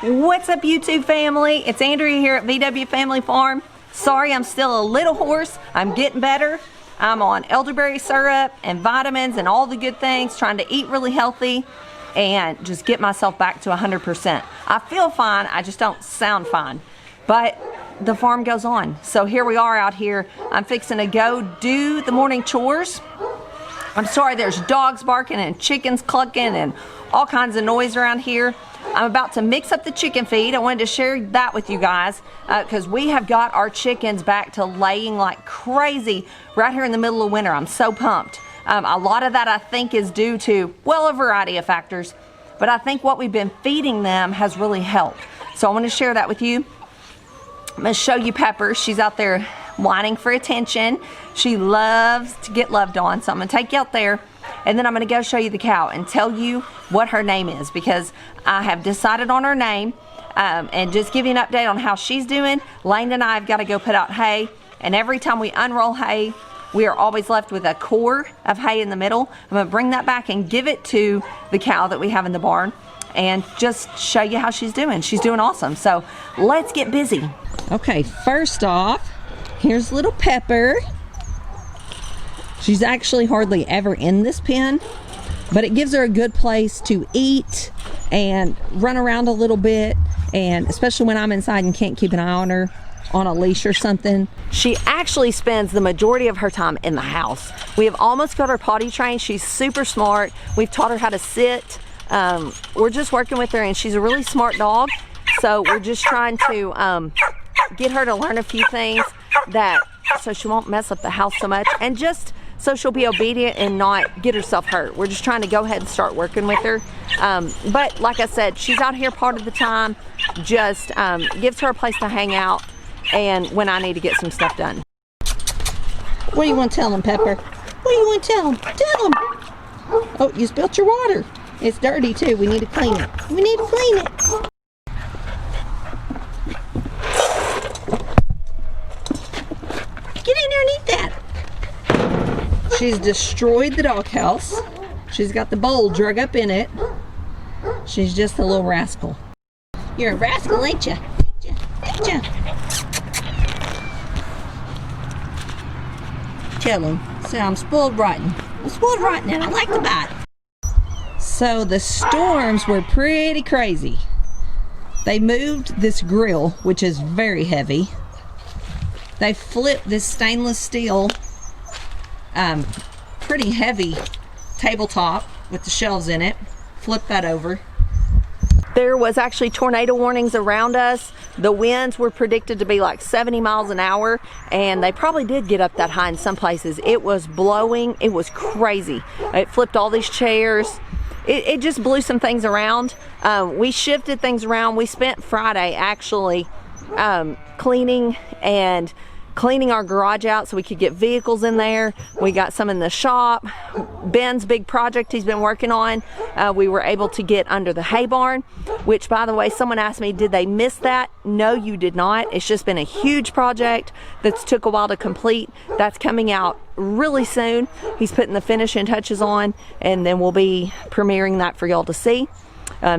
What's up, YouTube family? It's Andrea here at VW Family Farm. Sorry, I'm still a little hoarse. I'm getting better. I'm on elderberry syrup and vitamins and all the good things, trying to eat really healthy and just get myself back to 100%. I feel fine, I just don't sound fine. But the farm goes on. So here we are out here. I'm fixing to go do the morning chores. I'm sorry, there's dogs barking and chickens clucking and all kinds of noise around here. I'm about to mix up the chicken feed. I wanted to share that with you guys because we have got our chickens back to laying like crazy right here in the middle of winter. I'm so pumped. A lot of that I think is due to, well, a variety of factors, but I think what we've been feeding them has really helped. So I want to share that with you. I'm going to show you Pepper. She's out there whining for attention. She loves to get loved on, so I'm going to take you out there. And then I'm going to go show you the cow and tell you what her name is because I have decided on her name and just give you an update on how she's doing. Lane and I have got to go put out hay, and every time we unroll hay, we are always left with a core of hay in the middle. I'm going to bring that back and give it to the cow that we have in the barn and just show you how she's doing. She's doing awesome. So let's get busy. Okay, first off, here's little Pepper. She's actually hardly ever in this pen, but it gives her a good place to eat and run around a little bit, and especially when I'm inside and can't keep an eye on her on a leash or something. She actually spends the majority of her time in the house. We have almost got her potty trained. She's super smart. We've taught her how to sit. We're just working with her, and she's a really smart dog, so we're just trying to get her to learn a few things so she won't mess up the house so much, and just so she'll be obedient and not get herself hurt. We're just trying to go ahead and start working with her. But like I said, she's out here part of the time, just gives her a place to hang out and when I need to get some stuff done. What do you want to tell them, Pepper? What do you want to tell them? Tell them. Oh, you spilt your water. It's dirty too. We need to clean it. We need to clean it. Get in there and eat that. She's destroyed the doghouse. She's got the bowl drug up in it. She's just a little rascal. You're a rascal, ain't you? Ain't you? Tell him. Say I'm spoiled rotten. I'm spoiled rotten and I like to bite. So the storms were pretty crazy. They moved this grill, which is very heavy. They flipped this stainless steel pretty heavy tabletop with the shelves in it. Flip that over. There was actually tornado warnings around us. The winds were predicted to be like 70 miles an hour, and they probably did get up that high in some places. It was blowing. It was crazy. It flipped all these chairs. It just blew some things around. We shifted things around. We spent Friday actually cleaning our garage out so we could get vehicles in there. We got some in the shop. Ben's big project he's been working on, we were able to get under the hay barn, which, by the way, someone asked me, did they miss that? No, you did not. It's just been a huge project that's took a while to complete. That's coming out really soon. He's putting the finishing touches on, and then we'll be premiering that for y'all to see.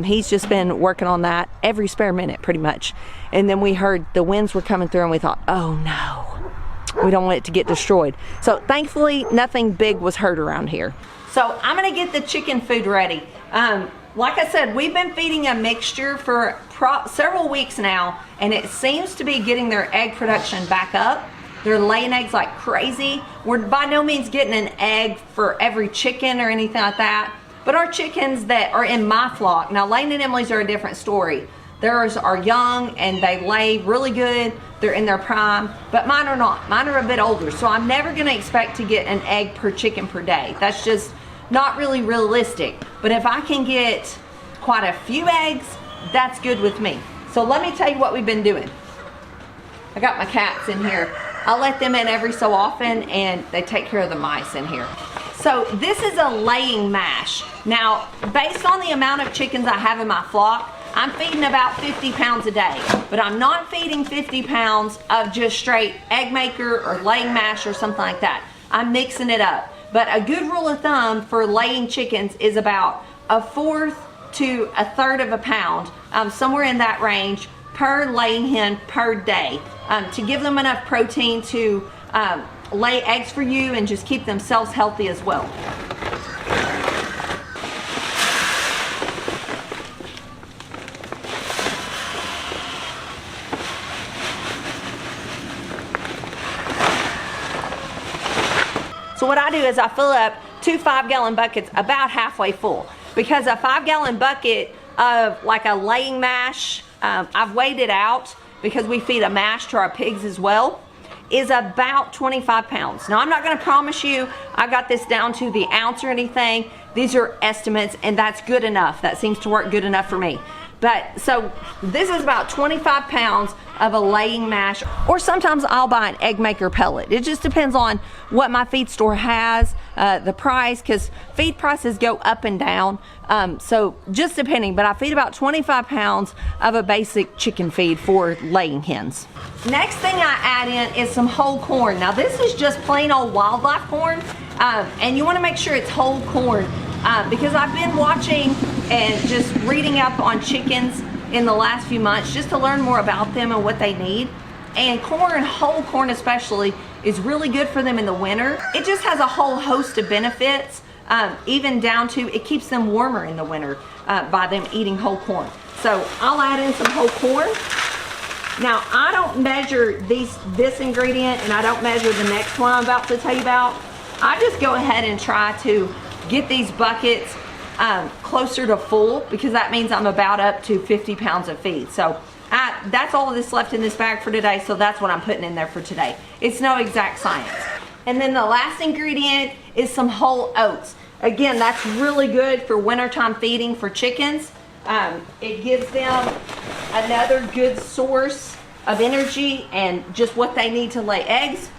He's just been working on that every spare minute pretty much. And then we heard the winds were coming through and we thought, oh no, we don't want it to get destroyed. So thankfully nothing big was hurt around here. So I'm gonna get the chicken food ready. Like I said, we've been feeding a mixture for several weeks now, and it seems to be getting their egg production back up. They're laying eggs like crazy. We're by no means getting an egg for every chicken or anything like that. But our chickens that are in my flock, now Lane and Emily's are a different story. Theirs are young and they lay really good. They're in their prime, but mine are not. Mine are a bit older, so I'm never gonna expect to get an egg per chicken per day. That's just not really realistic. But if I can get quite a few eggs, that's good with me. So let me tell you what we've been doing. I got my cats in here. I let them in every so often and they take care of the mice in here. So this is a laying mash. Now, based on the amount of chickens I have in my flock, I'm feeding about 50 pounds a day, but I'm not feeding 50 pounds of just straight egg maker or laying mash or something like that. I'm mixing it up. But a good rule of thumb for laying chickens is about 1/4 to 1/3 of a pound somewhere in that range per laying hen per day, to give them enough protein to lay eggs for you and just keep themselves healthy as well. So what I do is I fill up 2 5-gallon buckets about halfway full, because a 5-gallon bucket of like a laying mash, I've weighed it out because we feed a mash to our pigs as well, is about 25 pounds. Now I'm not gonna promise you I got this down to the ounce or anything. These are estimates, and that's good enough. That seems to work good enough for me. But so this is about 25 pounds of a laying mash, or sometimes I'll buy an egg maker pellet. It just depends on what my feed store has, the price, because feed prices go up and down. So just depending, but I feed about 25 pounds of a basic chicken feed for laying hens. Next thing I add in is some whole corn. Now this is just plain old wildlife corn, and you want to make sure it's whole corn, because I've been watching and just reading up on chickens in the last few months just to learn more about them and what they need. And corn, whole corn especially, is really good for them in the winter. It just has a whole host of benefits, even down to it keeps them warmer in the winter by them eating whole corn. So I'll add in some whole corn. Now I don't measure this ingredient, and I don't measure the next one I'm about to tell you about. I just go ahead and try to get these buckets closer to full, because that means I'm about up to 50 pounds of feed. So that's all of this left in this bag for today, so that's what I'm putting in there for today. It's no exact science. And then the last ingredient is some whole oats. Again, that's really good for wintertime feeding for chickens. It gives them another good source of energy and just what they need to lay eggs.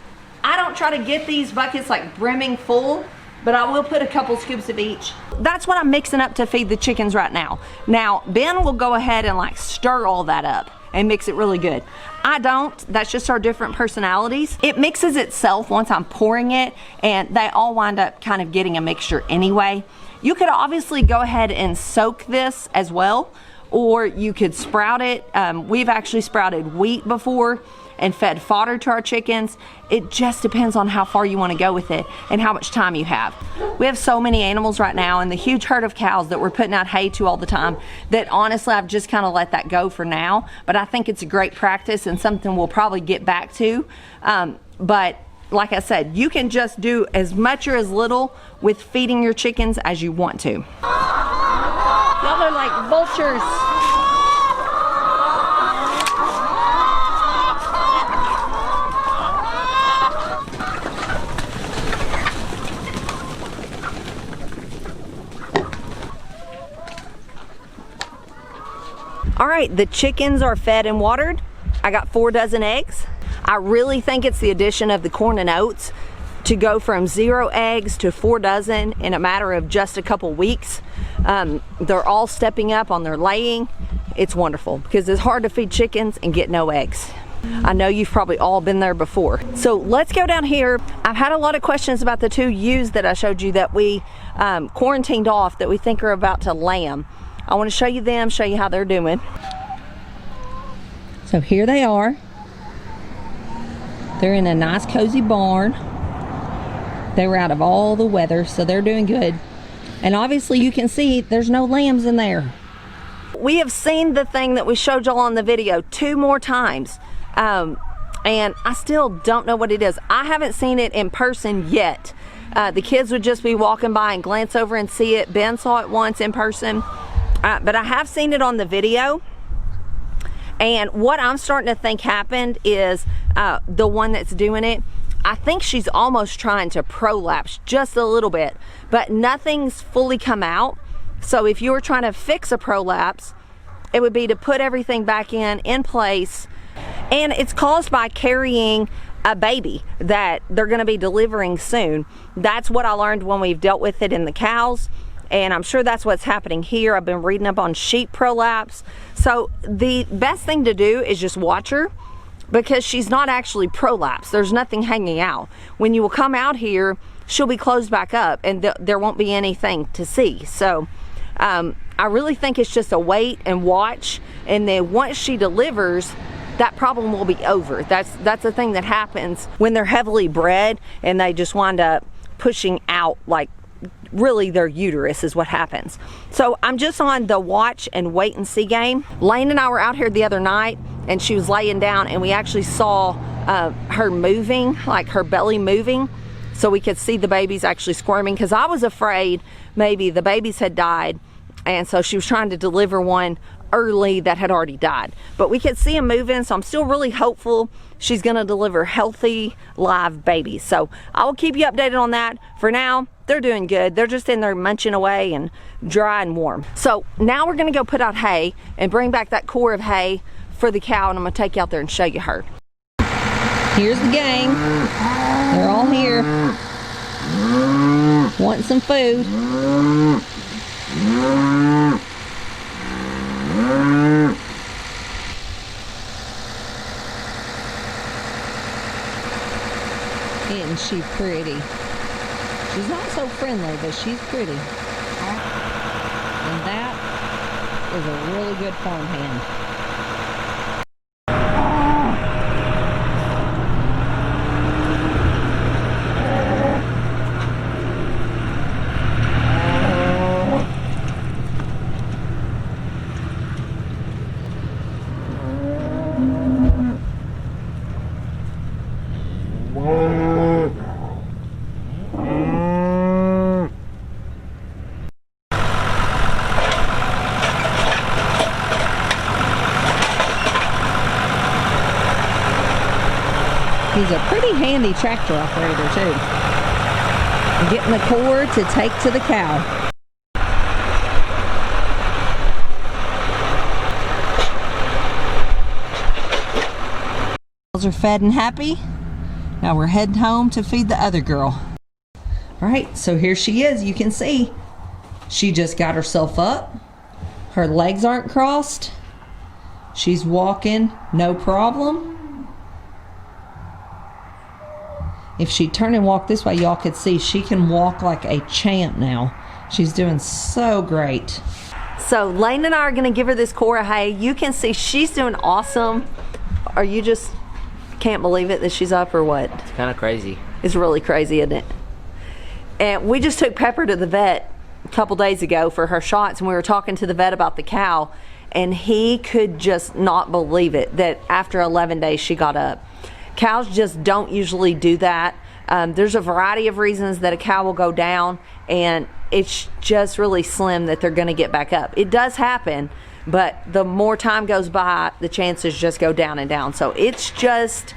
I don't try to get these buckets like brimming full, but I will put a couple scoops of each. That's what I'm mixing up to feed the chickens right now. Now, Ben will go ahead and like stir all that up and mix it really good. I don't, that's just our different personalities. It mixes itself once I'm pouring it, and they all wind up kind of getting a mixture anyway. You could obviously go ahead and soak this as well, or you could sprout it. We've actually sprouted wheat before and fed fodder to our chickens. It just depends on how far you want to go with it and how much time you have. We have so many animals right now, and the huge herd of cows that we're putting out hay to all the time, that honestly I've just kind of let that go for now. But I think it's a great practice and something we'll probably get back to. But like I said, you can just do as much or as little with feeding your chickens as you want to. Y'all are like vultures. All right, the chickens are fed and watered. I got 4 dozen eggs. I really think it's the addition of the corn and oats to go from 0 eggs to 4 dozen in a matter of just a couple weeks. They're all stepping up on their laying. It's wonderful, because it's hard to feed chickens and get no eggs. I know you've probably all been there before. So let's go down here. I've had a lot of questions about the 2 ewes that I showed you that we quarantined off, that we think are about to lamb. I want to show you them, show you how they're doing. So here they are. They're in a nice cozy barn. They were out of all the weather, so they're doing good. And obviously you can see there's no lambs in there. We have seen the thing that we showed y'all on the video 2 more times. And I still don't know what it is. I haven't seen it in person yet. The kids would just be walking by and glance over and see it. Ben saw it once in person. But I have seen it on the video, and what I'm starting to think happened is the one that's doing it, I think she's almost trying to prolapse just a little bit, but nothing's fully come out. So if you were trying to fix a prolapse, it would be to put everything back in place, and it's caused by carrying a baby that they're going to be delivering soon. That's what I learned when we've dealt with it in the cows. And I'm sure that's what's happening here. I've been reading up on sheep prolapse. So the best thing to do is just watch her, because she's not actually prolapsed. There's nothing hanging out. When you will come out here, she'll be closed back up, and there won't be anything to see. So I really think it's just a wait and watch, and then once she delivers, that problem will be over. That's the thing that happens when they're heavily bred and they just wind up pushing out, like really their uterus is what happens. So I'm just on the watch and wait and see game. Lane and I were out here the other night and she was laying down and we actually saw her moving, like her belly moving, so we could see the babies actually squirming, because I was afraid maybe the babies had died, and so she was trying to deliver one early that had already died. But we could see them moving, so I'm still really hopeful she's gonna deliver healthy live babies. So I will keep you updated on that. For now, they're doing good. They're just in there munching away and dry and warm. So now we're gonna go put out hay and bring back that core of hay for the cow, and I'm gonna take you out there and show you her. Here's the gang. They're all here. Want some food. Isn't she pretty? She's not so friendly, but she's pretty. And that is a really good farmhand. He's a pretty handy tractor operator too. Getting the core to take to the cow. Cows are fed and happy. Now we're heading home to feed the other girl. All right, so here she is. You can see she just got herself up. Her legs aren't crossed. She's walking no problem. If she'd turn and walk this way, y'all could see she can walk like a champ now. She's doing so great. So Lane and I are gonna give her this core of hay. You can see she's doing awesome. Are you just can't believe it that she's up, or what? It's kind of crazy. It's really crazy, isn't it? And we just took Pepper to the vet a couple days ago for her shots, and we were talking to the vet about the cow, and he could just not believe it that after 11 days she got up. Cows just don't usually do that. There's a variety of reasons that a cow will go down, and it's just really slim that they're gonna get back up. It does happen, but the more time goes by, the chances just go down and down. So it's just,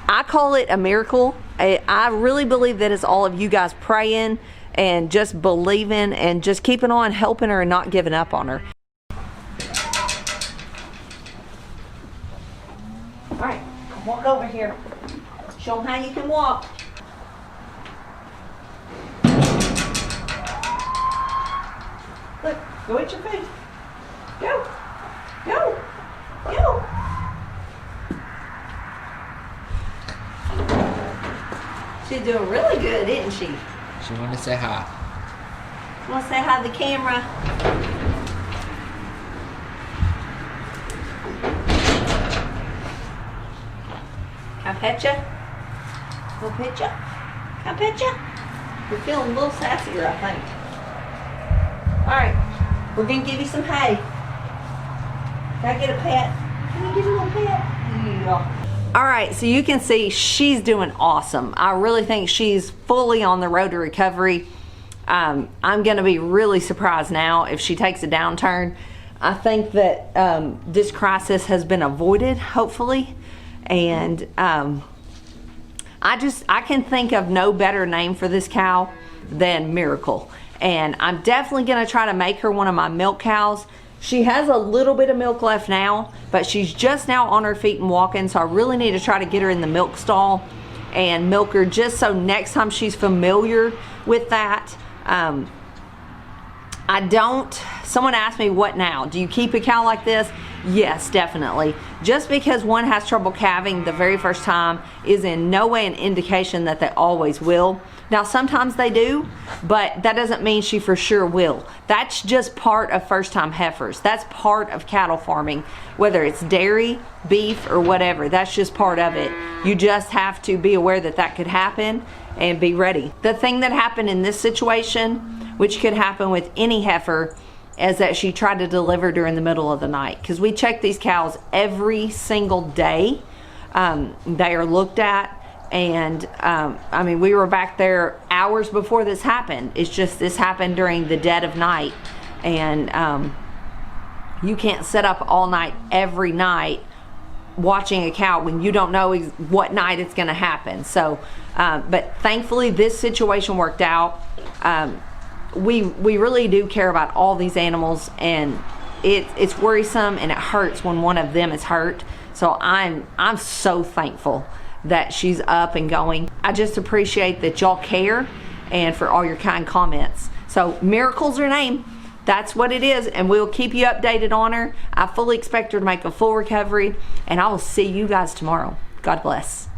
I call it a miracle. I really believe that it's all of you guys praying and just believing and just keeping on helping her and not giving up on her. All right. Walk over here. Show them how you can walk. Look, go eat your food. Go. Go. Go. She's doing really good, isn't she? She wanted to say hi. Want to say hi to the camera? Can I pet you? We'll pet you? Can I pet you? You're feeling a little sassier, I think. Alright, we're going to give you some hay. Can I get a pet? Can you get a little pet? Yeah. Alright, so you can see she's doing awesome. I really think she's fully on the road to recovery. I'm going to be really surprised now if she takes a downturn. I think that this crisis has been avoided, hopefully. And I can think of no better name for this cow than Miracle. And I'm definitely gonna try to make her one of my milk cows. She has a little bit of milk left now, but she's just now on her feet and walking, so I really need to try to get her in the milk stall and milk her, just so next time she's familiar with that. Someone asked me, what now? Do you keep a cow like this? Yes, definitely. Just because one has trouble calving the very first time is in no way an indication that they always will. Now, sometimes they do, but that doesn't mean she for sure will. That's just part of first-time heifers. That's part of cattle farming, whether it's dairy, beef, or whatever. That's just part of it. You just have to be aware that that could happen and be ready. The thing that happened in this situation, which could happen with any heifer, is that she tried to deliver during the middle of the night, because we check these cows every single day. They are looked at, and I mean, we were back there hours before this happened. It's just this happened during the dead of night, and you can't sit up all night every night watching a cow when you don't know what night it's going to happen. So but thankfully this situation worked out. We really do care about all these animals, and it's worrisome and it hurts when one of them is hurt. So I'm so thankful that she's up and going. I just appreciate that y'all care and for all your kind comments. So miracle's her name. That's what it is, and we'll keep you updated on her. I fully expect her to make a full recovery, and I will see you guys tomorrow. God bless.